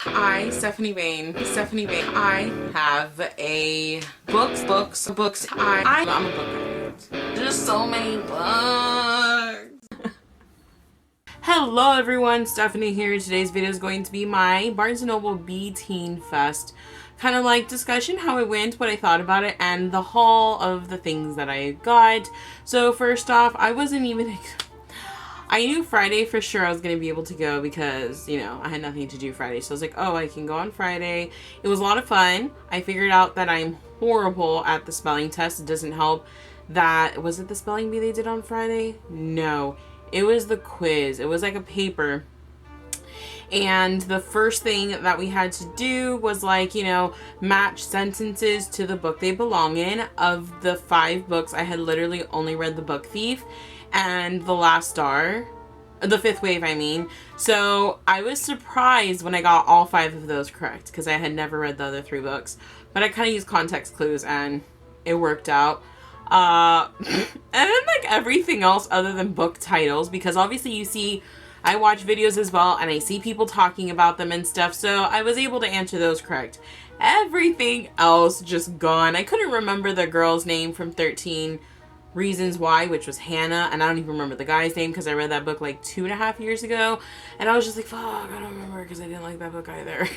Stephanie Bain, I have a books. I'm a book nerd. There's so many books. Hello everyone, Stephanie here. Today's video is going to be my Barnes & Noble B-Teen Fest kind of like discussion, how it went, what I thought about it, and the haul of the things that I got. So first off, I knew Friday for sure I was going to be able to go because, you know, I had nothing to do Friday. So I was like, oh, I can go on Friday. It was a lot of fun. I figured out that I'm horrible at the spelling test. It doesn't help that, was it the spelling bee they did on Friday? No, it was the quiz. It was like a paper. And the first thing that we had to do was like, you know, match sentences to the book they belong in. Of the 5 books, I had literally only read The Book Thief and The Last Star, The Fifth Wave, I mean. So I was surprised when I got all 5 of those correct because I had never read the other 3 books. But I kind of used context clues and it worked out. And then like everything else other than book titles, because obviously you see, I watch videos as well and I see people talking about them and stuff, so I was able to answer those correct. Everything else just gone. I couldn't remember the girl's name from 13 Reasons Why, which was Hannah, and I don't even remember the guy's name because I read that book like 2.5 years ago, and I was just like, fuck, I don't remember because I didn't like that book either.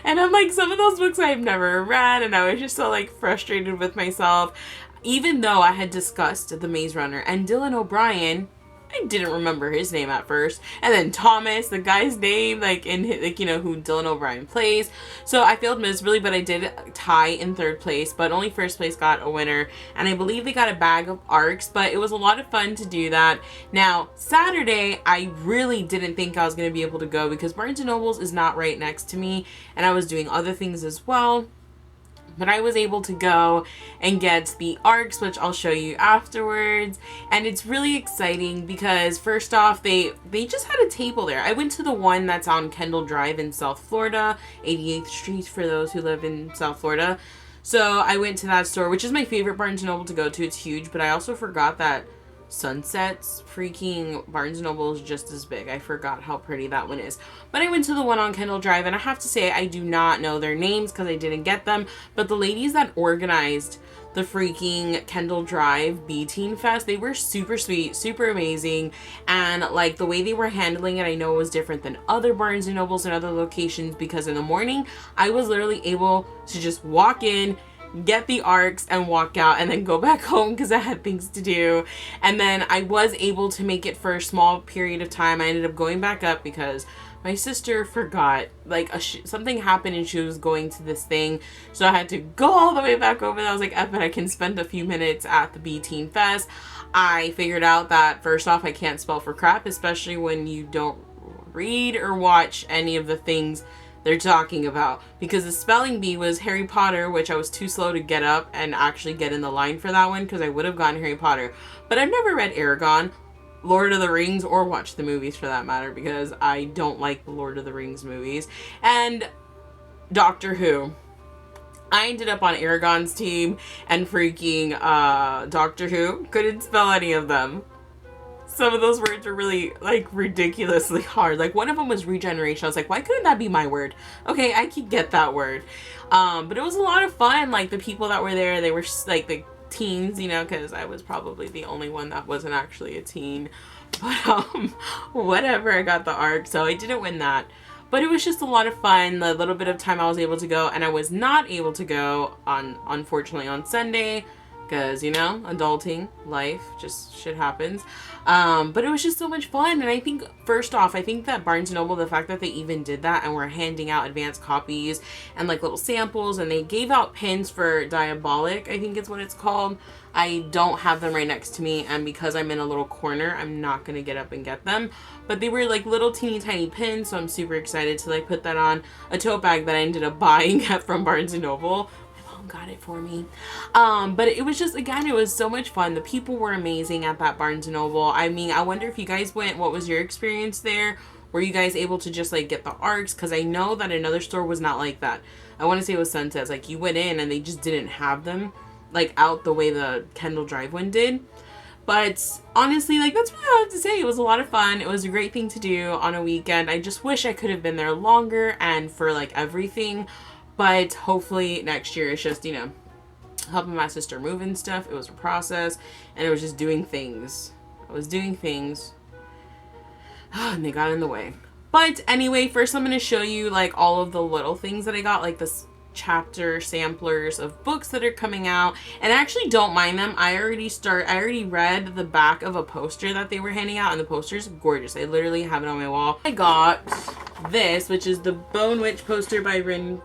And I'm like, some of those books I've never read, and I was just so like frustrated with myself. Even though I had discussed The Maze Runner and Dylan O'Brien, I didn't remember his name at first. And then Thomas, the guy's name, like in his, like, you know, who Dylan O'Brien plays. So I failed miserably, but I did tie in 3rd place, but only 1st place got a winner. And I believe they got a bag of ARCs, but it was a lot of fun to do that. Now, Saturday, I really didn't think I was going to be able to go because Barnes & Noble's is not right next to me, and I was doing other things as well. But I was able to go and get the ARCs, which I'll show you afterwards. And it's really exciting because first off, they just had a table there. I went to the one that's on Kendall Drive in South Florida, 88th Street for those who live in South Florida. So I went to that store, which is my favorite Barnes & Noble to go to. It's huge, but I also forgot that Sunset's freaking Barnes & Noble is just as big. I forgot how pretty that one is. But I went to the one on Kendall Drive, and I have to say I do not know their names because I didn't get them. But the ladies that organized the freaking Kendall Drive B-Teen Fest, they were super sweet, super amazing. And like the way they were handling it, I know it was different than other Barnes & Nobles and other locations because in the morning, I was literally able to just walk in, get the ARCs and walk out and then go back home because I had things to do. And then I was able to make it for a small period of time. I ended up going back up because my sister forgot, like something happened and she was going to this thing, so I had to go all the way back over. And I was like, but I can spend a few minutes at the B-Teen Fest. I figured out that first off, I can't spell for crap, especially when you don't read or watch any of the things they're talking about, because the spelling bee was Harry Potter, which I was too slow to get up and actually get in the line for that one because I would have gone Harry Potter. But I've never read Eragon, Lord of the Rings, or watched the movies for that matter because I don't like the Lord of the Rings movies. And Doctor Who. I ended up on Eragon's team and freaking Doctor Who couldn't spell any of them. Some of those words were really, like, ridiculously hard. Like, one of them was regeneration. I was like, why couldn't that be my word? Okay, I could get that word. But it was a lot of fun. Like, the people that were there, they were, like, the teens, you know, because I was probably the only one that wasn't actually a teen. But, whatever, I got the ARC, so I didn't win that. But it was just a lot of fun, the little bit of time I was able to go. And I was not able to go, unfortunately, on Sunday. Because, you know, adulting, life, just shit happens. But it was just so much fun. And I think, first off, I think that Barnes & Noble, the fact that they even did that and were handing out advanced copies and like little samples, and they gave out pins for Diabolic, I think is what it's called. I don't have them right next to me, and because I'm in a little corner, I'm not going to get up and get them. But they were like little teeny tiny pins, so I'm super excited to like put that on a tote bag that I ended up buying from Barnes & Noble. Got it for me. But it was just, again, it was so much fun. The people were amazing at that Barnes & Noble. I mean, I wonder if you guys went, what was your experience there? Were you guys able to just like get the ARCs? Because I know that another store was not like that. I want to say it was Sunsets. Like, you went in and they just didn't have them like out the way the Kendall Drive one did. But honestly, like, that's really all I have to say. It was a lot of fun. It was a great thing to do on a weekend. I just wish I could have been there longer and for like everything. But hopefully next year it's just, you know, helping my sister move and stuff. It was a process, and it was just doing things. I was doing things and they got in the way. But anyway, first I'm going to show you like all of the little things that I got, like this chapter samplers of books that are coming out, and I actually don't mind them. I already read the back of a poster that they were handing out, and the poster's gorgeous. I literally have it on my wall. I got this, which is the Bone Witch poster by Rin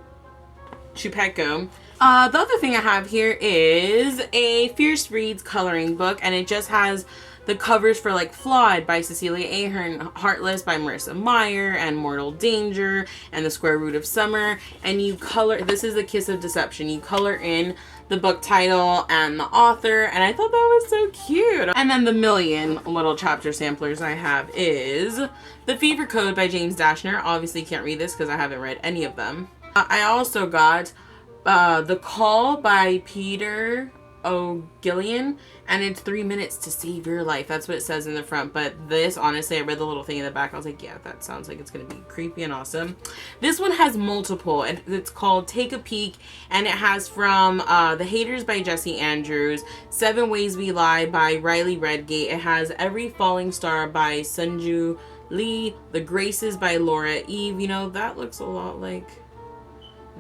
Chupeco. The other thing I have here is a Fierce Reads coloring book, and it just has the covers for like Flawed by Cecilia Ahern, Heartless by Marissa Meyer, and Mortal Danger, and The Square Root of Summer. And you color, this is The Kiss of Deception. You color in the book title and the author, and I thought that was so cute. And then the million little chapter samplers I have is The Fever Code by James Dashner. Obviously can't read this because I haven't read any of them. I also got The Call by Peter O'Gillian, and it's 3 minutes to save your life. That's what it says in the front. But this, honestly, I read the little thing in the back. I was like, yeah, that sounds like it's going to be creepy and awesome. This one has multiple, and it's called Take a Peek, and it has from The Haters by Jesse Andrews, 7 Ways We Lie by Riley Redgate. It has Every Falling Star by Sunju Lee, The Graces by Laura Eve. You know, that looks a lot like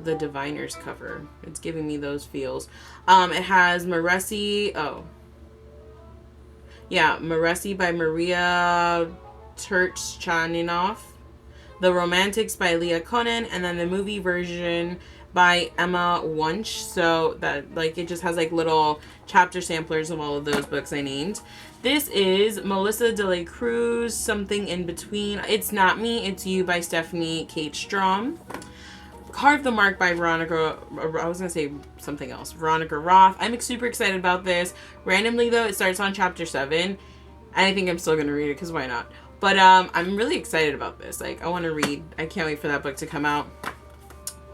the Diviners cover. It's giving me those feels. It has Maresi by Maria Turchaninoff, The Romantics by Leah Conan, and then the movie version by Emma Wunsch. So that, like, it just has like little chapter samplers of all of those books I named. This is Melissa De La Cruz, Something in Between. It's Not Me, It's You by Stephanie Kate Strom. Carve the Mark by Veronica Roth. I'm super excited about this. Randomly though, it starts on chapter 7, and I think I'm still gonna read it because why not? But I'm really excited about this. Like, I want to read. I can't wait for that book to come out.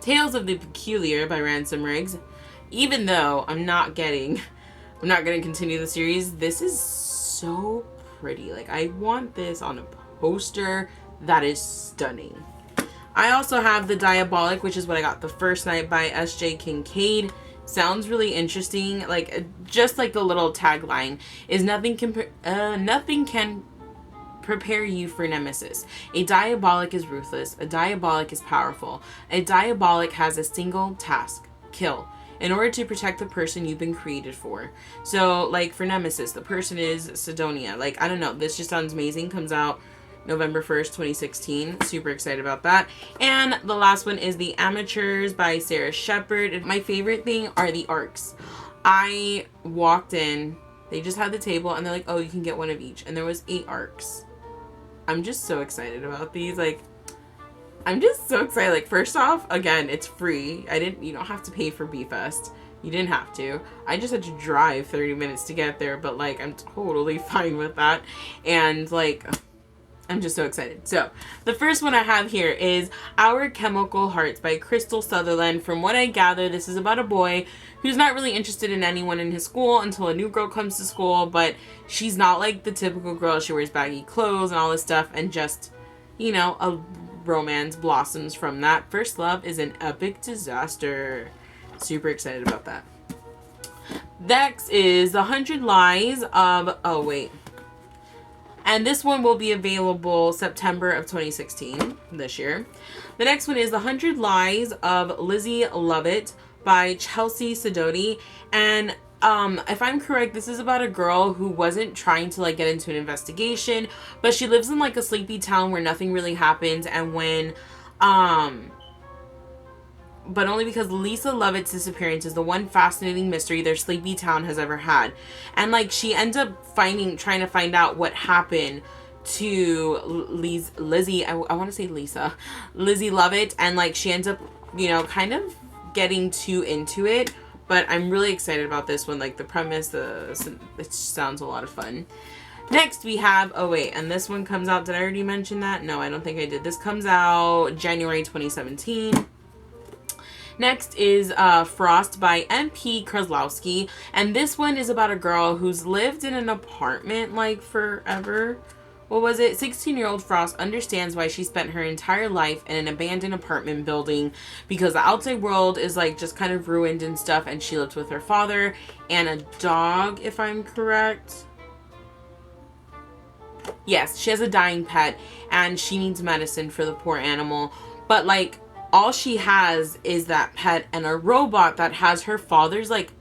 Tales of the Peculiar by Ransom Riggs. Even though I'm not gonna continue the series, this is so pretty. Like, I want this on a poster. That is stunning. I also have The Diabolic, which is what I got the first night, by S.J. Kincaid. Sounds really interesting. Like, just like the little tagline is nothing can prepare you for Nemesis. A diabolic is ruthless. A diabolic is powerful. A diabolic has a single task: kill, in order to protect the person you've been created for. So, like, for Nemesis, the person is Sidonia. Like, I don't know. This just sounds amazing. Comes out November 1st, 2016. Super excited about that. And the last one is The Amateurs by Sarah Shepard. My favorite thing are the arcs. I walked in, they just had the table, and they're like, oh, you can get one of each. And there was 8 arcs. I'm just so excited about these. Like, I'm just so excited. Like, first off, again, it's free. You don't have to pay for BeFest. You didn't have to. I just had to drive 30 minutes to get there, but like, I'm totally fine with that. And like, I'm just so excited. So, the first one I have here is Our Chemical Hearts by Crystal Sutherland. From what I gather, this is about a boy who's not really interested in anyone in his school until a new girl comes to school, but she's not like the typical girl. She wears baggy clothes and all this stuff, and just, you know, a romance blossoms from that. First love is an epic disaster. Super excited about that. Next is The 100 Lies of... Oh, wait. And this one will be available September of 2016, this year. The next one is The 100 Lies of Lizzie Lovett by Chelsea Sidoti. And if I'm correct, this is about a girl who wasn't trying to like get into an investigation, but she lives in like a sleepy town where nothing really happens. And when but only because Lisa Lovett's disappearance is the one fascinating mystery their sleepy town has ever had. And like, she ends up trying to find out what happened to Lizzie, I want to say Lizzie Lovett, and like, she ends up, you know, kind of getting too into it. But I'm really excited about this one. Like, the premise, it sounds a lot of fun. Next we have, oh wait, and this one comes out, did I already mention that? No, I don't think I did. This comes out January 2017. Next is Frost by M.P. Krasowski. And this one is about a girl who's lived in an apartment like forever. What was it? 16-year-old Frost understands why she spent her entire life in an abandoned apartment building because the outside world is like just kind of ruined and stuff, and she lived with her father and a dog, if I'm correct. Yes, she has a dying pet and she needs medicine for the poor animal. But like all she has is that pet and a robot that has her father's like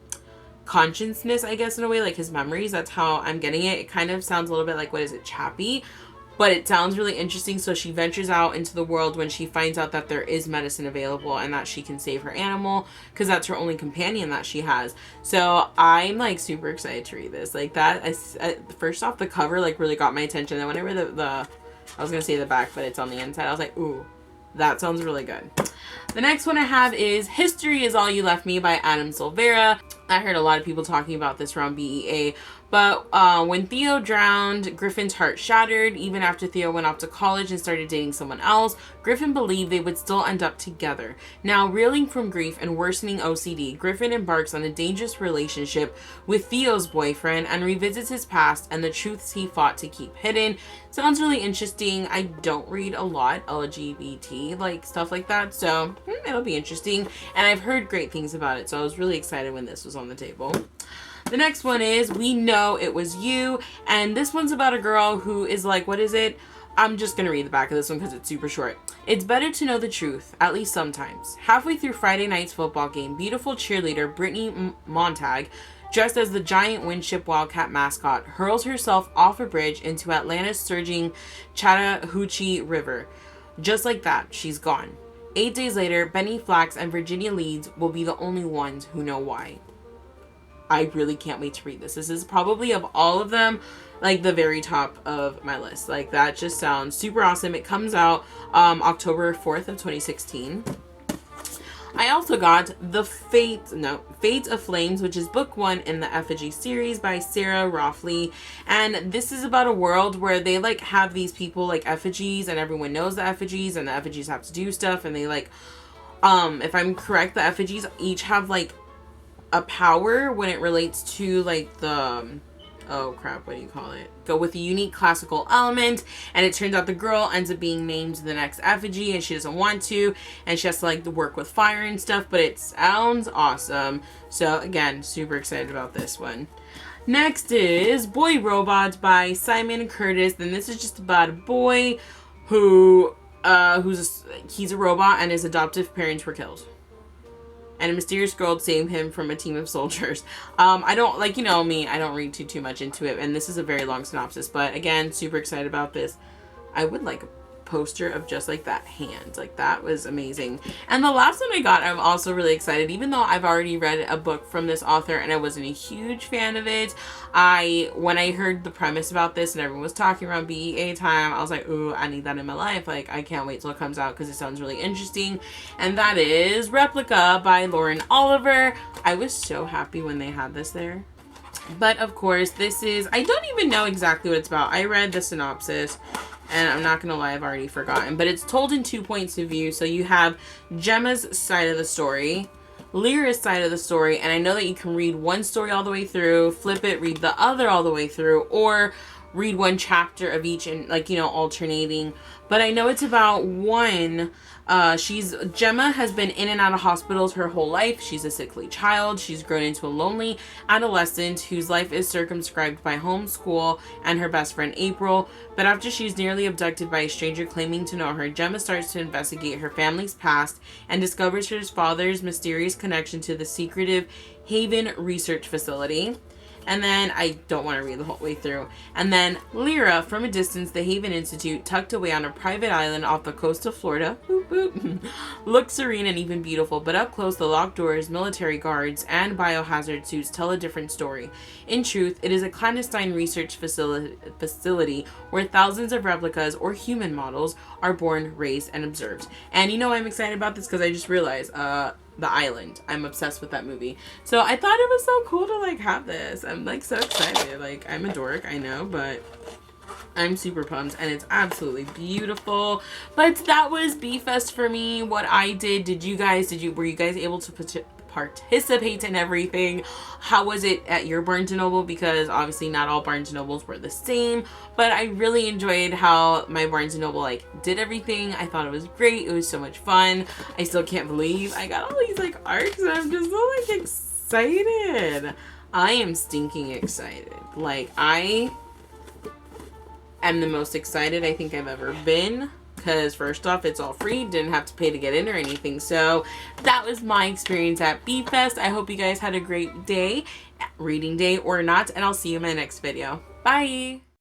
consciousness, I guess, in a way, like his memories. That's how I'm getting it. It kind of sounds a little bit like, what is it, Chappie? But it sounds really interesting. So she ventures out into the world when she finds out that there is medicine available and that she can save her animal because that's her only companion that she has. So I'm like super excited to read this. Like that, first off, the cover like really got my attention. And whenever I was gonna say the back, but it's on the inside, I was like, ooh, that sounds really good. The next one I have is History Is All You Left Me by Adam Silvera. I heard a lot of people talking about this around BEA. But when Theo drowned, Griffin's heart shattered. Even after Theo went off to college and started dating someone else, Griffin believed they would still end up together. Now, reeling from grief and worsening OCD, Griffin embarks on a dangerous relationship with Theo's boyfriend and revisits his past and the truths he fought to keep hidden. Sounds really interesting. I don't read a lot LGBT, like stuff like that, so it'll be interesting. And I've heard great things about it, so I was really excited when this was on the table. The next one is We Know It Was You, and this one's about a girl who is like, what is it? I'm just going to read the back of this one because it's super short. It's better to know the truth, at least sometimes. Halfway through Friday night's football game, beautiful cheerleader Brittany Montag, dressed as the giant Winship Wildcat mascot, hurls herself off a bridge into Atlanta's surging Chattahoochee River. Just like that, she's gone. 8 days later, Benny Flax and Virginia Leeds will be the only ones who know why. I really can't wait to read this. This is probably, of all of them, like the very top of my list. Like that just sounds super awesome. It comes out October 4th of 2016. I also got Fate of Flames, which is book 1 in the Effigy series by Sarah Roffley. And this is about a world where they like have these people like effigies, and everyone knows the effigies, and the effigies have to do stuff, and they like if I'm correct, the effigies each have like a power when it relates to like the oh crap, what do you call it? Go with a unique classical element, and it turns out the girl ends up being named the next effigy, and she doesn't want to, and she has to like work with fire and stuff, but it sounds awesome. So again, super excited about this one. Next is Boy Robot by Simon Curtis, and this is just about a boy who he's a robot and his adoptive parents were killed. And a mysterious girl saved him from a team of soldiers. I don't, like, you know me, I don't read too much into it. And this is a very long synopsis. But again, super excited about this. I would like a poster of just like that hand. Like that was amazing. And the last one I got, I'm also really excited. Even though I've already read a book from this author and I wasn't a huge fan of it, when I heard the premise about this and everyone was talking around BEA time, I was like, ooh, I need that in my life. Like I can't wait till it comes out because it sounds really interesting. And that is Replica by Lauren Oliver. I was so happy when they had this there. But of course, this is, I don't even know exactly what it's about. I read the synopsis, and I'm not gonna lie, I've already forgotten. But it's told in 2 points of view. So you have Gemma's side of the story, Lyra's side of the story, and I know that you can read one story all the way through, flip it, read the other all the way through, or read one chapter of each and like, you know, alternating. But I know it's about one. Gemma has been in and out of hospitals her whole life. She's a sickly child. She's grown into a lonely adolescent whose life is circumscribed by homeschool and her best friend April. But after she's nearly abducted by a stranger claiming to know her, Gemma starts to investigate her family's past and discovers her father's mysterious connection to the secretive Haven Research Facility. And then, I don't want to read the whole way through. And then, Lyra, from a distance, the Haven Institute, tucked away on a private island off the coast of Florida, boop, boop, looks serene and even beautiful, but up close, the locked doors, military guards, and biohazard suits tell a different story. In truth, it is a clandestine research facility where thousands of replicas or human models are born, raised, and observed. And you know I'm excited about this because I just realized, The Island. I'm obsessed with that movie. So I thought it was so cool to like have this. I'm like so excited. Like I'm a dork, I know, but I'm super pumped, and it's absolutely beautiful. But that was B-Fest for me. What I did you guys, were you guys able to participate in everything? How was it at your Barnes & Noble? Because obviously not all Barnes & Nobles were the same, but I really enjoyed how my Barnes & Noble like did everything. I thought it was great. It was so much fun. I still can't believe I got all these like arcs, and I'm just so like excited. I am stinking excited. Like, I am the most excited I think I've ever been, because first off, it's all free, didn't have to pay to get in or anything. So that was my experience at B-Fest. I hope you guys had a great day, reading day or not, and I'll see you in my next video. Bye!